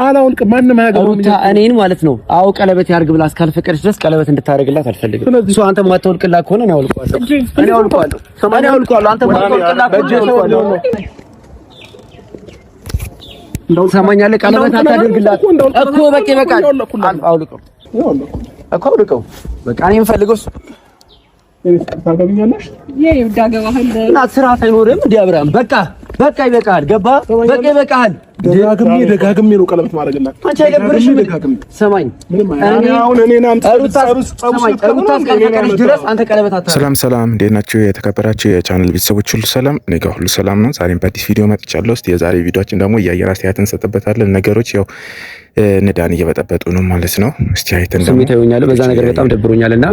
አላውልቅ ማንንም አያገባውም እኔን ማለት ነው። አዎ ቀለበት ያርግ ብላ እስካልፈቀደች ድረስ ቀለበት እንድታረግላት አልፈልግም። እሱ አንተ ማታውልቅላት ከሆነ ነው አውልቀዋለሁ። አንተ ማታውልቅላት እንደው ሰማኛለህ። ቀለበት አታደርግላት እኮ በቃ ይበቃል። አውልቀው እኮ አውልቀው በቃ እኔ የምፈልገው ታገኛለሽ ይዳገባሃል እና ስርዓት አይኖርም እንዴ አብርሃም? በቃ ይበቃል። ገባ በቃ ይበቃል። ደጋግሜ ነው ቀለበት ማድረግላት። አንቺ አይደብርሽም? ሰማኝ እኔ አሁን እኔና አንተ ቀለበት አታርግ። ሰላም እንዴት ናችሁ? የተከበራችሁ የቻናል ቤተሰቦች ሁሉ ሰላም፣ እኔ ጋር ሁሉ ሰላም ነው። ዛሬም በአዲስ ቪዲዮ መጥቻለሁ። እስቲ የዛሬ ቪዲዮአችን ደግሞ የአየር አስተያየት እንሰጥበታለን። ነገሮች ያው ንዳን እየበጠበጡ ነው ማለት ነው። እስቲ አይተን ደግሞ ስሜታዊኛለሁ። በዛ ነገር በጣም ደብሮኛልና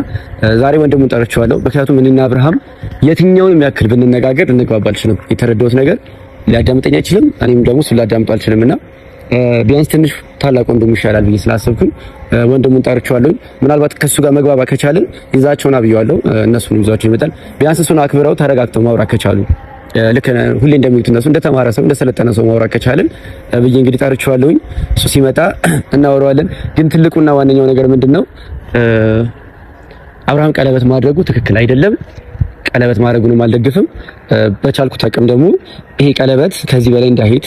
ዛሬ ወንድሙን ጠርቼዋለሁ። ምክንያቱም እኔና አብርሃም የትኛውንም ያክል ብንነጋገር ልንግባባ አልችልም። የተረዳሁት ነገር ሊያዳምጠኝ አይችልም፣ እኔም ደግሞ እሱን ላዳምጠው አልችልምና ቢያንስ ትንሽ ታላቅ ወንድሙ ይሻላል ብዬ ስላሰብኩኝ ወንድሙን ጠርቼዋለሁ። ምናልባት ከሱ ጋር መግባባት ከቻልን ይዛቸውና ብየዋለሁ። እነሱን ይዟቸው ይመጣል። ቢያንስ እሱን አክብረው ተረጋግተው ማውራት ከቻሉ ልክ ሁሌ እንደሚሉት እነሱ እንደተማረ ሰው እንደሰለጠነ ሰው ማውራት ከቻልን ብዬ እንግዲህ ጠርቼዋለሁኝ። እሱ ሲመጣ እናወራዋለን። ግን ትልቁና ዋነኛው ነገር ምንድነው አብርሃም ቀለበት ማድረጉ ትክክል አይደለም። ቀለበት ማድረጉንም አልደግፍም። በቻልኩት አቅም ደግሞ ይሄ ቀለበት ከዚህ በላይ እንዳይሄድ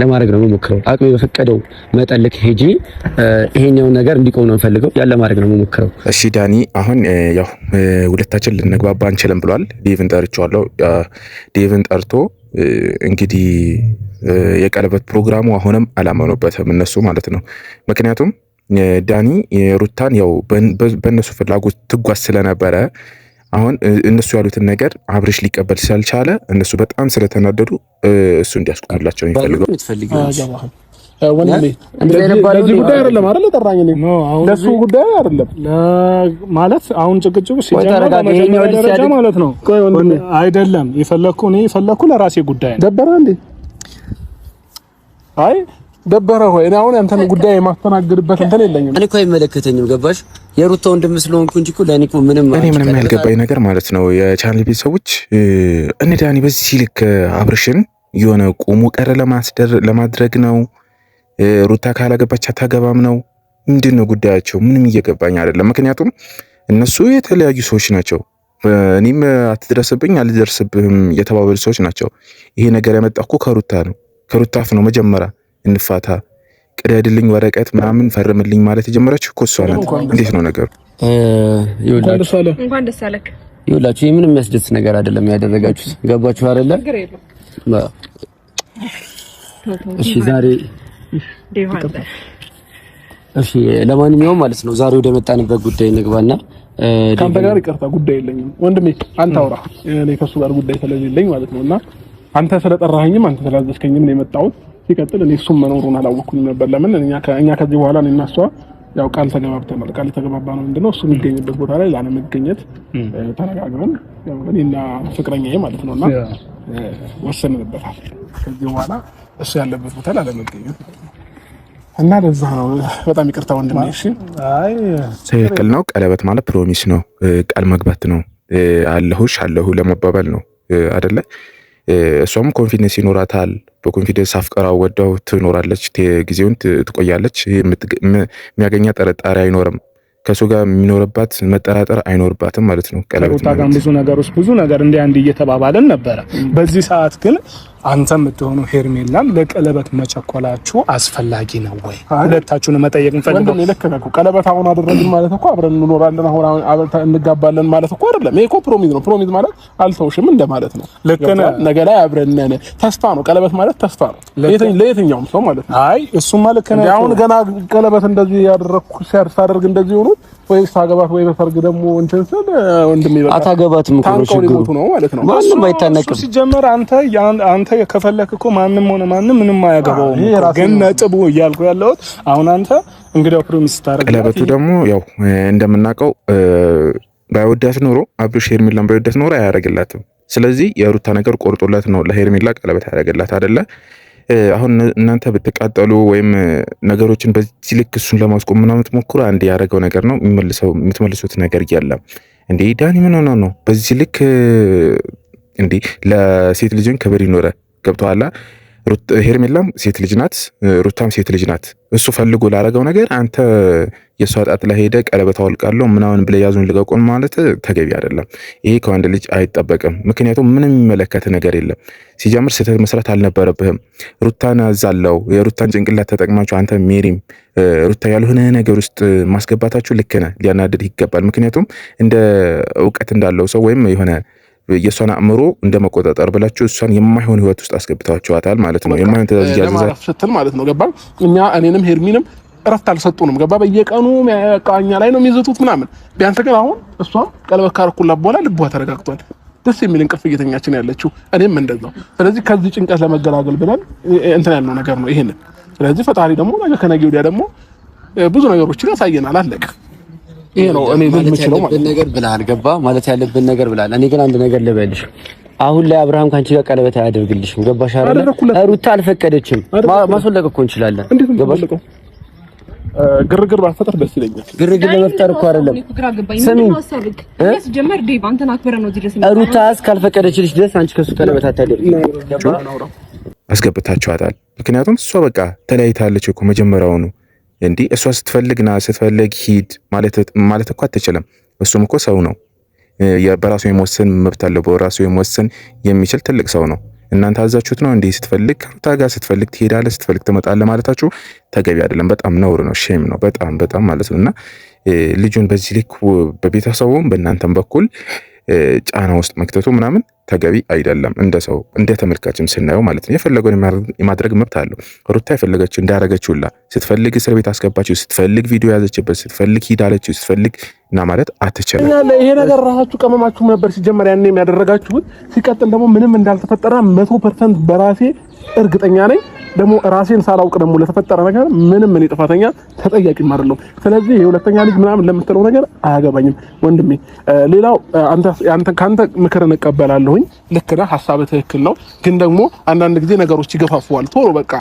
ለማድረግ ነው የምሞክረው። አቅሜ በፈቀደው መጠን ልክ ሄጂ ይሄኛውን ነገር እንዲቆም ነው የምፈልገው። ያለ ማድረግ ነው የምሞክረው። እሺ ዳኒ፣ አሁን ያው ሁለታችን ልንግባባ አንችልም ብሏል። ዴቭን ጠርቼዋለሁ። ዴቭን ጠርቶ እንግዲህ የቀለበት ፕሮግራሙ አሁንም አላመኑበትም እነሱ ማለት ነው። ምክንያቱም ዳኒ ሩታን ያው በእነሱ ፍላጎት ትጓዝ ስለነበረ አሁን እነሱ ያሉትን ነገር አብርሽ ሊቀበል ስላልቻለ እነሱ በጣም ስለተናደዱ እሱ እንዲያስቆምላቸው የሚፈልገው ወንድሜ ለዚህ ጉዳይ አይደለም አይደል? ጠራኝ ነው ለሱ ጉዳይ አይደለም ማለት አሁን ጭቅጭቁ ሲጀምር ደረጃ ማለት ነው አይደለም። የፈለኩ ለራሴ ጉዳይ ነው። ደበረ እንዴ? አይ ደበረ ሆይ እኔ አሁን አንተን ጉዳይ የማስተናግድበት እንትን የለኝም። እኔ እኮ አይመለከተኝም። ገባሽ? የሩታ ወንድም ስለሆንኩ እንጂ እኮ ለኔ እኮ ምንም ያልገባኝ ነገር ማለት ነው የቻናል ቤተሰቦች እኔ ዳኒ በዚህ ልክ አብርሽን የሆነ ቆሞ ቀረ ለማድረግ ነው። ሩታ ካላገባች አታገባም ነው። ምንድነው ጉዳያቸው? ምንም እየገባኝ አይደለም። ምክንያቱም እነሱ የተለያዩ ሰዎች ናቸው። እኔም አትድረስብኝ አልደርስብህም የተባበሉ ሰዎች ናቸው። ይሄ ነገር ያመጣው እኮ ከሩታ ነው። ከሩታ አፍ ነው መጀመሪያ እንፋታ ቅደድልኝ ወረቀት ምናምን ፈርምልኝ ማለት የጀመረችው እኮ እሷ ናት። እንዴት ነው ነገሩ? እንኳን ደስ አለክ። ይኸውላችሁ ይሄ ምንም የሚያስደስት ነገር አይደለም ያደረጋችሁት። ገባችሁ አይደለ? እሺ ዛሬ እሺ ለማንኛውም ማለት ነው ዛሬ ወደ መጣንበት ጉዳይ እንግባና ካንተ ጋር ይቅርታ ጉዳይ የለኝም ወንድሜ፣ አንተ አውራ። እኔ ከሱ ጋር ጉዳይ ስለሌለኝ ማለት ነውና አንተ ስለጠራኸኝም አንተ ስላዘዝከኝም ነው የመጣሁት። ሲቀጥል እኔ እሱም መኖሩን አላወኩኝም ነበር። ለምን እኛ ከዚህ በኋላ እኔ እና እሷ ያው ቃል ተገባብተናል። ቃል የተገባባነው ምንድነው እሱ የሚገኝበት ቦታ ላይ ላለመገኘት ተነጋግረን ያው እኔና ፍቅረኛዬ ማለት ነውና ወሰንንበታል። ከዚህ በኋላ እሱ ያለበት ቦታ ላለመገኘት እና ለዛ ነው። በጣም ይቅርታ ወንድሜ። እሺ አይ ትክክል ነው። ቀለበት ማለት ፕሮሚስ ነው፣ ቃል መግባት ነው። አለሁ ለመባባል ነው አይደለ? እሷም ኮንፊደንስ ይኖራታል። በኮንፊደንስ አፍቀራው ወዳው ትኖራለች፣ ጊዜውን ትቆያለች። የሚያገኛ ጥርጣሬ አይኖርም። ከሱ ጋር የሚኖርባት መጠራጠር አይኖርባትም ማለት ነው። ቀለበት ታጋም ብዙ ነገር እንደ አንድ እየተባባለን ነበረ። በዚህ ሰዓት ግን አንተ የምትሆነው ሄርሜላም ለቀለበት መቸኮላችሁ አስፈላጊ ነው ወይ? ሁለታችሁን መጠየቅ እንፈልጋለን። ወንድም ልክ ነው። ቀለበት አሁን አደረግን ማለት እኮ አብረን እንኖራለን አሁን አብረን እንጋባለን ማለት እኮ አይደለም። ይሄ እኮ ፕሮሚዝ ነው። ፕሮሚዝ ማለት አልተውሽም እንደማለት ነው። ልክ ነህ። ነገ ላይ አብረን ነን። ተስፋ ነው። ቀለበት ማለት ተስፋ ነው ለየትኛውም ሰው ማለት ነው። አይ እሱማ ልክ ነህ። አሁን ገና ቀለበት እንደዚህ ያደረኩ ሲያደርግ እንደዚህ ሆኖ ወይ ሳገባት ወይ በሰርግ ደግሞ እንትን ስል ወንድም ይበቃ አታገባትም እኮ ነው ማለት ነው። ማንም አይታነቅም። ሲጀመር አንተ ከፈለክ እኮ ማንም ሆነ ማንም ምንም አያገባውም። ግን ነጥቡ እያልኩ ያለሁት አሁን አንተ እንግዲያው ፕሮሚስ ታደርግ። ቀለበቱ ደግሞ ያው እንደምናውቀው ባይወዳት ኖሮ አብርሽ ሄርሜላን ባይወዳት ኖሮ አያደርግላትም። ስለዚህ የሩታ ነገር ቆርጦላት ነው ለሄርሜላ ቀለበት ያደርግላት አይደለ? አሁን እናንተ ብትቃጠሉ ወይም ነገሮችን በዚህ ልክ እሱን ለማስቆም ምናምን ትሞክሩ አንድ ያደረገው ነገር ነው የምትመልሱት ነገር የለም። እንዴ ዳኒ ምን ሆነ ነው በዚህ ልክ እንዴ? ለሴት ልጅን ክብር ይኖረ ገብቶሃል? ሄርሜላም ሴት ልጅ ናት፣ ሩታም ሴት ልጅ ናት። እሱ ፈልጎ ላረገው ነገር አንተ የሷ ጣት ላይ ሄደ ቀለበት አወልቃለሁ ምናምን ብለህ ያዙን ልቀቁን ማለት ተገቢ አይደለም። ይሄ ከወንድ ልጅ አይጠበቅም። ምክንያቱም ምንም የሚመለከት ነገር የለም። ሲጀምር ስህተት መስራት አልነበረብህም። ሩታን አዛለው የሩታን ጭንቅላት ተጠቅማችሁ አንተ ሜሪም ሩታ ያልሆነ ነገር ውስጥ ማስገባታችሁ ልክ ነህ፣ ሊያናድድ ይገባል። ምክንያቱም እንደ እውቀት እንዳለው ሰው ወይም የሆነ የሷን አእምሮ እንደመቆጣጠር ብላችሁ እሷን የማይሆን ህይወት ውስጥ አስገብታችኋታል ማለት ነው። የማይሆን ተዛዝ ያዘዛል ስትል ማለት ነው። ገባ? እኛ እኔንም ሄርሚንም እረፍት አልሰጡንም። ገባ? በየቀኑ ቃኛ ላይ ነው የሚዘቱት ምናምን። ቢያንስ ግን አሁን እሷ ቀለበት ካረኩላት በኋላ ልቧ ተረጋግቷል። ደስ የሚል እንቅልፍ እየተኛችን ያለችው እኔም እንደዛው። ስለዚህ ከዚህ ጭንቀት ለመገላገል ብለን እንትን ያልነው ነገር ነው ይሄንን። ስለዚህ ፈጣሪ ደግሞ ነገ ከነገ ወዲያ ደግሞ ብዙ ነገሮችን ያሳየናል። አለቀ። ይሄ ነው እኔ የምችለው ማለት ነገር ብለሃል። ገባ? ማለት ያለብን ነገር ብለሃል። እኔ ግን አንድ ነገር ልበልሽ። አሁን ላይ አብርሃም ካንቺ ጋር ቀለበት አያደርግልሽም። ገባሽ አይደል? ሩታ አልፈቀደችም። ማስወለቅ እኮ እንችላለን። ገባሽ? ግርግር ባፈጠር ደስ ይለኛል። ግርግር ለመፍጠር እኮ አይደለም። ስሚ ጀመር ዴቭ አንተን አክብረ ነው ድረስ ሩታ እስካልፈቀደችልሽ ድረስ አንቺ ከሱ ቀለበት አታደርጊም። አስገብታችኋታል። ምክንያቱም እሷ በቃ ተለያይታለች እኮ መጀመሪያውኑ። እንዲህ እሷ ስትፈልግና ስትፈልግ ሂድ ማለት እኮ አትችልም። እሱም እኮ ሰው ነው፣ በራሱ የመወሰን መብት አለው። በራሱ የመወሰን የሚችል ትልቅ ሰው ነው። እናንተ አዛችሁት ነው እንዴ? ስትፈልግ ከሩታ ጋር ስትፈልግ ትሄዳለህ፣ ስትፈልግ ትመጣለህ ማለታችሁ ተገቢ አይደለም። በጣም ነውር ነው፣ ሼም ነው። በጣም ማለት ነውና ልጁን በዚህ ልክ በቤተሰቡም በእናንተም በኩል ጫና ውስጥ መክተቱ ምናምን ተገቢ አይደለም። እንደ ሰው እንደ ተመልካችም ስናየው ማለት ነው የፈለገውን የማድረግ መብት አለው። ሩታ የፈለገችው እንዳረገችውላ ስትፈልግ እስር ቤት አስገባችው፣ ስትፈልግ ቪዲዮ ያዘችበት፣ ስትፈልግ ሂዳለችው፣ ስትፈልግ እና ማለት አትችልም። ይሄ ነገር ራሳችሁ ቀመማችሁ ነበር ሲጀመር ያኔ የሚያደረጋችሁት። ሲቀጥል ደግሞ ምንም እንዳልተፈጠረ 100% በራሴ እርግጠኛ ነኝ። ደግሞ ራሴን ሳላውቅ ደግሞ ለተፈጠረ ነገር ምንም እኔ ጥፋተኛ ተጠያቂም አይደለም። ስለዚህ የሁለተኛ ልጅ ምናምን ለምትለው ነገር አያገባኝም ወንድሜ። ሌላው ካንተ ምክር እንቀበላለሁኝ። ልክ ነህ፣ ሀሳብህ ትክክል ነው። ግን ደግሞ አንዳንድ ጊዜ ነገሮች ይገፋፉዋል። ቶሎ በቃ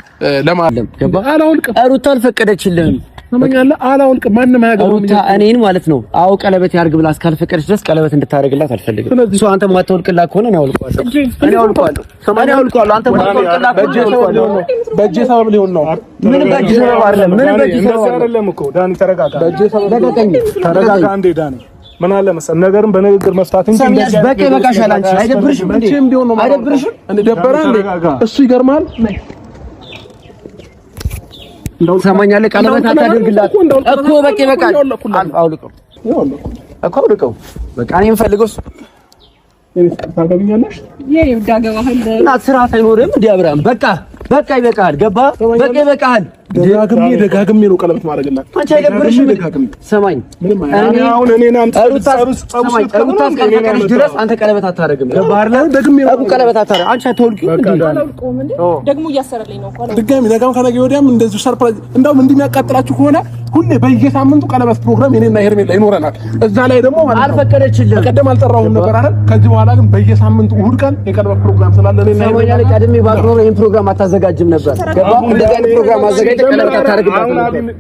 ለማለም አላውልቅም። ሩታ አልፈቀደችልህም። ሰማኛለህ? አላውልቅም። ማንም አያገባም። ሩታ እኔን ማለት ነው አው ቀለበት ያርግ ብላ እስካልፈቀደች ድረስ ቀለበት እንድታረግላት አልፈልግም። ስለዚህ አንተ ማታውልቅላት ከሆነ ነው አውልቀዋለሁ። እኔ አውልቀዋለሁ። አንተ ማታውልቅላት በእጄ ሰበብ ሊሆን ነው። ምን በእጄ ሰበብ አይደለም። ምን በእጄ ሰበብ አይደለም እኮ ዳኒ፣ ተረጋጋ። በእጄ ሰበብ ተረጋጋ። አንዴ ዳኒ፣ ምን አለ መሰለህ ነገርን በንግግር መፍታት እንጂ እንደዚህ በቃ በቃሻል። አንቺ አይደብርሽም እንዴ? አይደብርሽም እንዴ? ደበራ እንዴ? እሱ ይገርማል። ሰማኛለህ? ቀለበት አታደርግላት እኮ በቃ ይበቃል። አውልቀው እኮ አውልቀው በቃ እኔ የምፈልገው እሱ ታገቢኛለሽ። እና ስርዓት አይኖርም እንዴ አብርሃም? በቃ ይበቃል። ገባ? በቃ ይበቃል። ደጋግሜ ነው ቀለበት ማድረግላት። አንቺ አይደብርሽም? ሰማኝ፣ እኔ አሁን እኔና ድረስ አንተ ቀለበት አታረግም። ገባ አይደል? ደግሜ ነው ቀለበት አታረግ። አንቺ አትወልቂም እንዴ? ደግሞ እያሰረልኝ ነው እኮ ድጋሚ ነገም ከነገ ወዲያም እንደዚህ ሰርፕራይዝ እንደውም እንደሚያቃጥላችሁ ከሆነ ሁሌ በየሳምንቱ ቀለበት ፕሮግራም የኔና ሄርሜላ ይኖረናል። እዛ ላይ ደግሞ አልፈቀደችልም። በቀደም አልጠራሁም ነበር አይደል? ከዚህ በኋላ ግን በየሳምንቱ እሑድ ቀን የቀለበት ፕሮግራም ስላለ እኔና ሄርሜላ ቀድሜ ባትኖር ይሄን ፕሮግራም አታዘጋጅም ነበር። ገባ? እንደዚህ አይነት ፕሮግራም አዘጋጅተህ ቀለበት አታረግም።